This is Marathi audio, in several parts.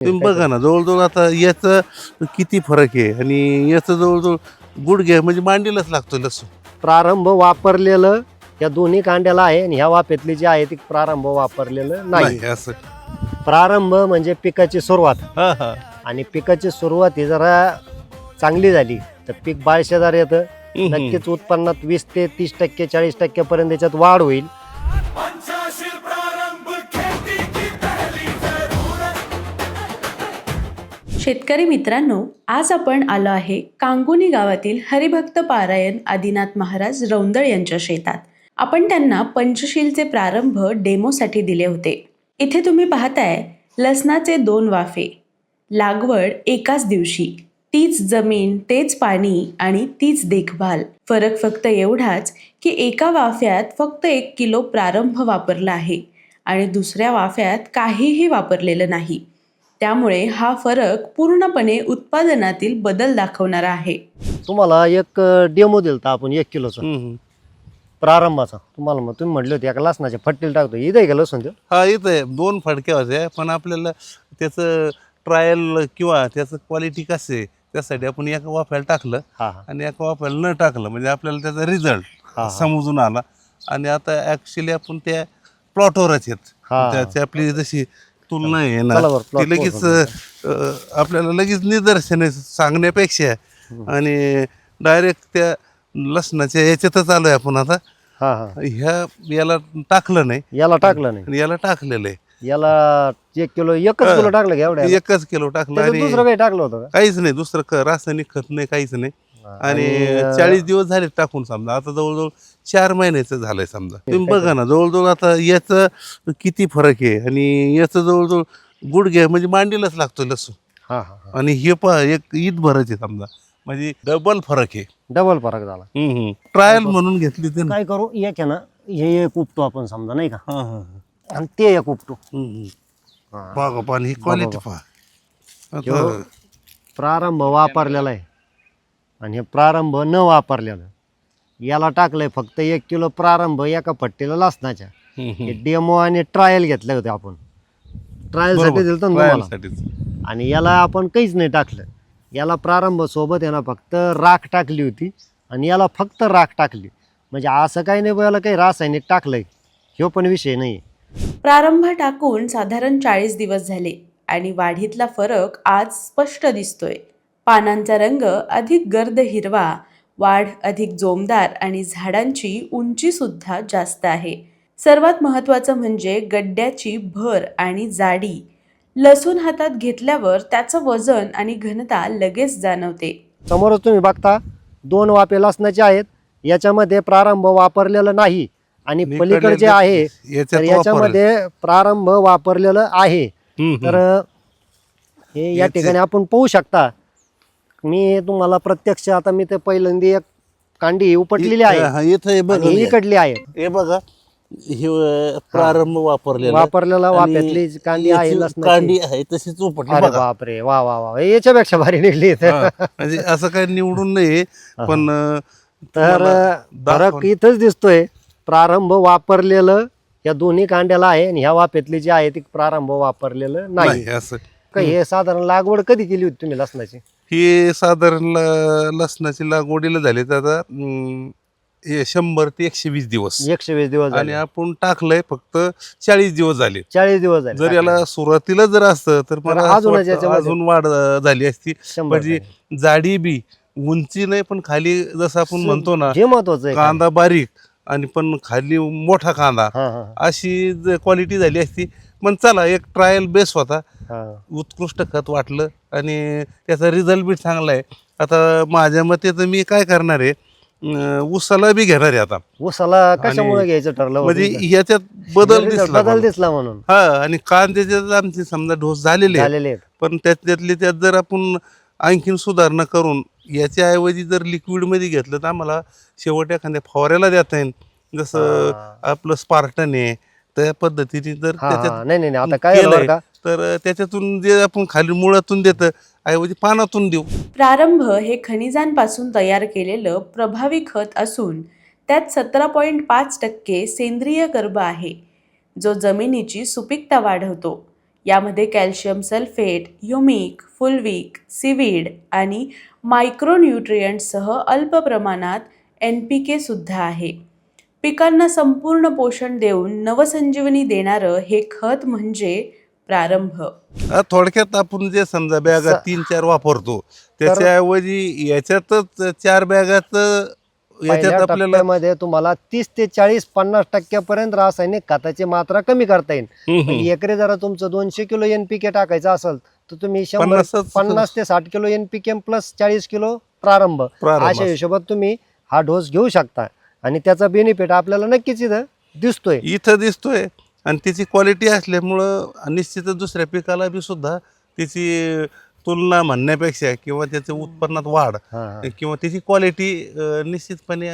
तुम्ही बघा ना, जवळजवळ आता याचं किती फरक आहे आणि याचं जवळजवळ गुडघे म्हणजे मांडीलाच लागतो लसूण. प्रारंभ वापरलेलं या दोन्ही कांड्याला आहे आणि ह्या वाफेतली जी आहे ती प्रारंभ वापरलेलं नाही. नाही असं. प्रारंभ म्हणजे पिकाची सुरुवात हा हा. आणि पिकाची सुरुवात ही जरा चांगली झाली तर पीक बाळशेदार येतं. नक्कीच उत्पन्नात 20 ते 30% 40% पर्यंत याच्यात वाढ होईल. शेतकरी मित्रांनो, आज आपण आलो आहे कांगुनी गावातील हरिभक्त पारायण आदिनाथ महाराज रौंदळ यांच्या शेतात. आपण त्यांना पंचशीलचे प्रारंभ डेमोसाठी दिले होते. इथे तुम्ही पाहताय लसणाचे 2 वाफे, लागवड एकाच दिवशी, तीच जमीन, तेच पाणी आणि तीच देखभाल. फरक फक्त एवढाच की एका वाफ्यात फक्त 1 किलो प्रारंभ वापरला आहे आणि दुसऱ्या वाफ्यात काहीही वापरलेलं नाही. त्यामुळे हा फरक पूर्णपणे उत्पादनातील बदल दाखवणारा आहे. तुम्हाला एक डेमो दिलता आपण 1 किलोचा हम्म. प्रारंभाचा. तुम्ही म्हटले होते एका लसणाच्या फट्टीला टाकतो. इथं आहे का लसूण ते? हा इथं 2 फडक्या होत्या, पण आपल्याला त्याचं ट्रायल किंवा त्याचं क्वालिटी कसं आहे त्यासाठी आपण एका वाफ्याला टाकलं हा आणि एका वाफ्याला न टाकलं म्हणजे आपल्याला त्याचा हा. रिझल्ट समजून आला. आणि आता ॲक्च्युली आपण त्या प्लॉटवरच आहेत. हा. त्याची आपली जशी तुलना आहे ना चला बरं, plot ती लगेच आपल्याला लगेच निदर्शने सांगण्यापेक्षा आणि डायरेक्ट त्या लसणाच्या याच्यातच आलोय आपण आता. हा हा. याला टाकलं नाही याला टाकलं नाही, आणि याला टाकलेलं आहे. याला 1 किलो एकच हा. किलो टाकलं का एवढ्या? 1 किलो टाकलं त्याच्यात आणि दुसरं काही टाकलं होतं का? काहीच नाही, दुसरं रासायनिक खत नाही, काहीच नाही. आणि आणि 40 दिवस झाले टाकून समजा, आता जवळजवळ 4 महिन्याचं झालंय समजा. तुम्ही बघा ना, जवळजवळ आता याचं किती फरक आहे आणि याचं जवळजवळ गुडघे म्हणजे मांडीलाच लागतो लसूण. हा हा हा. आणि हे एक ईद भरच आहे समजा, म्हणजे डबल फरक आहे. डबल फरक झाला. ट्रायल म्हणून घेतली ते ना. काय करू, एक आहे ना, हे एक उपटो आपण समजा नाही का, हा हा. आणि ते एक उपटो. बघा पण ही क्वालिटी पहा ह्यो आता. प्रारंभ वापरलेला आहे आणि हे प्रारंभ न वापरलेलं. याला टाकलंय फक्त 1 किलो प्रारंभ एका पट्टीला लसणाच्या. हे डेमो आणि ट्रायल घेतले होते आपण. ट्रायलसाठी बरोबर, दिलं तर तुम्हाला. ट्रायलसाठीच. आणि याला आपण काहीच नाही टाकलं. याला प्रारंभ सोबत आहे ना फक्त राख टाकली होती आणि याला फक्त राख टाकली. म्हणजे असं काही नाही, याला काही रासायनिक टाकलंय ह्यो पण विषय नाही. प्रारंभ टाकून साधारण 40 दिवस झाले आणि वाढीतला फरक आज स्पष्ट दिसतोय. पानांचा रंग अधिक गर्द हिरवा, वाढ अधिक जोमदार आणि झाडांची उंची सुद्धा जास्त आहे. सर्वात महत्त्वाचं म्हणजे गड्ड्याची भर आणि जाडी. लसूण हातात घेतल्यावर त्याचं वजन आणि घनता लगेच जाणवते. समोरच तुम्ही बघता 2 वाफे लसणाचे आहेत. याच्यामध्ये प्रारंभ वापरलेलं नाही आणि आणि पलीकडचे इकडल्या आहे याच्यात तर याच्यामध्ये प्रारंभ वापरलेलं आहे. तर हे या ठिकाणी आपण पाहू शकता. मी तुम्हाला प्रत्यक्ष आता मी ते पहिल्यांदा एक कांडी उपटलेली आहे इथं हे बघा, आणि ही इकडली आहे. हे बघा, हे प्रारंभ वापरलेला वापरलेला वाफ्यातली आणि कांडी आहे याची लसणाची. कांडी आहे तशीच उपटली अरे बघा. बापरे, वा वा वा, याच्यापेक्षा भारी निघली. हा, म्हणजे असं काही निवडून नाही, पण तर तुम्हाला फरक इथंच दिसतोय. प्रारंभ वापरलेलं या दोन्ही कांड्याला आहे आणि ह्या वाफेतली जी आहे ती प्रारंभ वापरलेलं नाही. नाही असं. काही हे साधारण लागवड कधी केली होती तुम्ही लसणाची? ही साधारण लसणाची लागवडीला झाली तर आता हे 100 ते 120 दिवस 120 दिवस आणि झाले. आपण टाकलंय फक्त 40 दिवस झाले. 40 दिवस झाले. जर याला सुरुवातीला जर असतं तर मला असं अजूनच वाटतं याच्यामध्ये अजून वाढ झाली असती. 100 म्हणजे जाडी बी, उंची नाही, पण खाली जसं आपण म्हणतो ना, जे महत्वाचं आहे कांदा बारीक आणि पण खाली मोठा कांदा, हा हा अशी क्वालिटी झाली असती. पण चला, एक ट्रायल बेस होता, हा. उत्कृष्ट खत वाटलं आणि त्याचा रिझल्ट बी चांगला आहे. आता माझ्या मते तर मी काय करणार आहे, ऊसाला बी घेणार आहे आता. ऊसाला कशामुळे घ्यायचं ठरलं म्हणजे होतं? ह्याच्यात बदल दिसला बदल मला. दिसला म्हणून हा, आणि कांद्याचे आमचे समजा डोस झालेले आहेत. झालेले आहेत. पण त्यात जर आपण आणखीन सुधारणा करून याच्याऐवजी जर लिक्विडमध्ये घेतलं तर आम्हाला शेवट एखाद्या फवाऱ्याला देता येईल. जसं आपलं स्पार्टन आहे त्या पद्धतीने जर हा, त्याच्यात हा. नाही आता काय झालं केलंय बरं का, तर त्याच्यातून जे आपण खाली मुळातून देतं ऐवजी पानातून देऊ. प्रारंभ हे खनिजांपासून तयार केलेलं प्रभावी खत असून त्यात 17.5% सेंद्रिय कर्ब आहे, जो जमिनीची सुपीकता वाढवतो. यामध्ये कॅल्शियम सल्फेट, ह्युमिक, फुलविक, सीवीड आणि मायक्रोन्यूट्रियंट्ससह अल्प प्रमाणात NPK सुद्धा आहे. पिकांना संपूर्ण पोषण देऊन नवसंजीवनी देणारं हे खत म्हणजे प्रारंभ. थोडक्यात आपण जे समजा बॅगा 3-4 वापरतो त्याच्याऐवजी याच्यातच 4 बॅगात याच्यात पहिल्या आपल्याला टप्प्यामध्ये तुम्हाला 30 ते 40-50% पर्यंत रासायनिक खताची मात्रा कमी करता येईल. पण एकरी जरा तुमचं 200 किलो NPK टाकायचं असेल तर तुम्ही 50 ते 60 किलो NPK प्लस 40 किलो प्रारंभ अशा हिशोबात तुम्ही हा डोस घेऊ शकता आणि त्याचा बेनिफिट आपल्याला नक्कीच इथं दिसतोय. आणि त्याची क्वालिटी असल्यामुळं निश्चितच दुसऱ्या पिकाला बी सुद्धा त्याची तुलना म्हणण्यापेक्षा किंवा त्याच्या उत्पन्नात वाढ किंवा त्याची क्वालिटी निश्चितपणे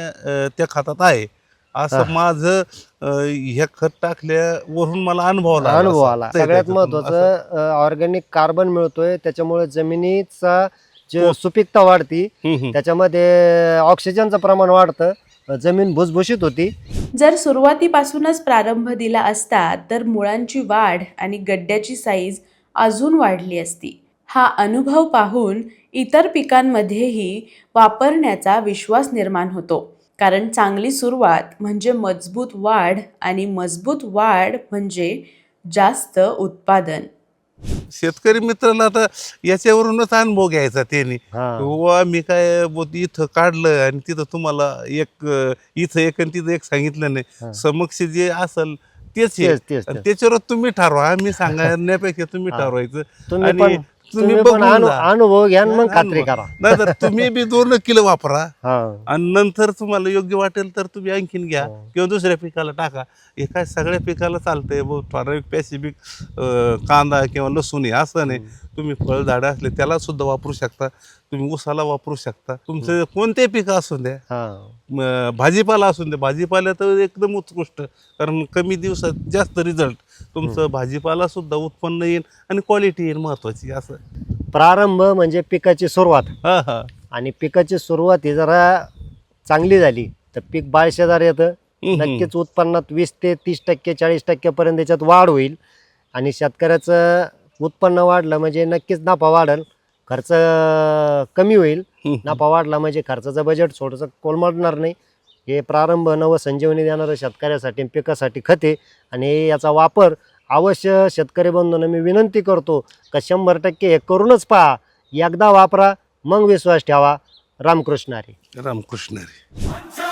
त्या खतात आहे असं माझं ह्या खत टाकल्यावरून मला अनुभव आला. सगळ्यात महत्वाचं ऑर्गॅनिक कार्बन मिळतोय, त्याच्यामुळे जमिनीचा जे सुपीकता वाढती, त्याच्यामध्ये ऑक्सिजनचं प्रमाण वाढतं, जमीन भुसभुशीत होती. जर सुरुवातीपासूनच प्रारंभ दिला असता तर मुळांची वाढ आणि गड्ड्याची साईज अजून वाढली असती. हा अनुभव पाहून इतर पिकांमध्येही वापरण्याचा विश्वास निर्माण होतो, कारण चांगली सुरुवात म्हणजे मजबूत वाढ आणि मजबूत वाढ म्हणजे जास्त उत्पादन. शेतकरी मित्राला आता याच्यावरूनच अनुभव घ्यायचा त्यांनी. मी काय इथं काढलं आणि तिथं तुम्हाला इथं एक आणि तिथं एक सांगितलं नाही, समक्ष जे असेल तेच त्याच्यावर तुम्ही ठरवा. आम्ही सांगण्यापेक्षा तुम्ही ठरवायचं आणि तुम्ही अनुभव घ्या मग खात्री करा. नाही तर तुम्ही बी 2 किलो वापरा आणि नंतर तुम्हाला योग्य वाटेल तर तुम्ही आणखीन घ्या किंवा दुसऱ्या पिकाला टाका. हे काय सगळ्या पिकाला चालतंय. ठराविक पॅसिफिक कांदा किंवा लसूण हे असं नाही. तुम्ही फळझाडं असले त्याला सुद्धा वापरू शकता, तुम्ही ऊसाला वापरू शकता, तुमचं कोणते पिकं असू द्या, भाजीपाला असून द्या. भाजीपाला तर एकदम उत्कृष्ट, कारण कमी दिवसात जास्त रिझल्ट तुमचं भाजीपाला सुद्धा उत्पन्न येईल आणि क्वालिटी येईल महत्वाची. असं प्रारंभ म्हणजे पिकाची सुरुवात. आणि पिकाची सुरुवात ही जरा चांगली झाली तर पीक बाळशेदार येतं. नक्कीच उत्पन्नात 20 ते 30%, 40% पर्यंत त्याच्यात वाढ होईल आणि शेतकऱ्याचं उत्पन्न वाढलं म्हणजे नक्कीच नफा वाढेल, खर्च कमी होईल. नफा वाढला म्हणजे खर्चाचं बजेट थोडंसं कोलमडणार नाही. हे प्रारंभ नवसंजीवनी देणारं शेतकऱ्यासाठी पिकासाठी खत आहे आणि याचा वापर अवश्य शेतकरी बंधूंना मी विनंती करतो का 100% हे करूनच पहा. एकदा वापरा, मग विश्वास ठेवा. रामकृष्ण हरी. रामकृष्ण हरी.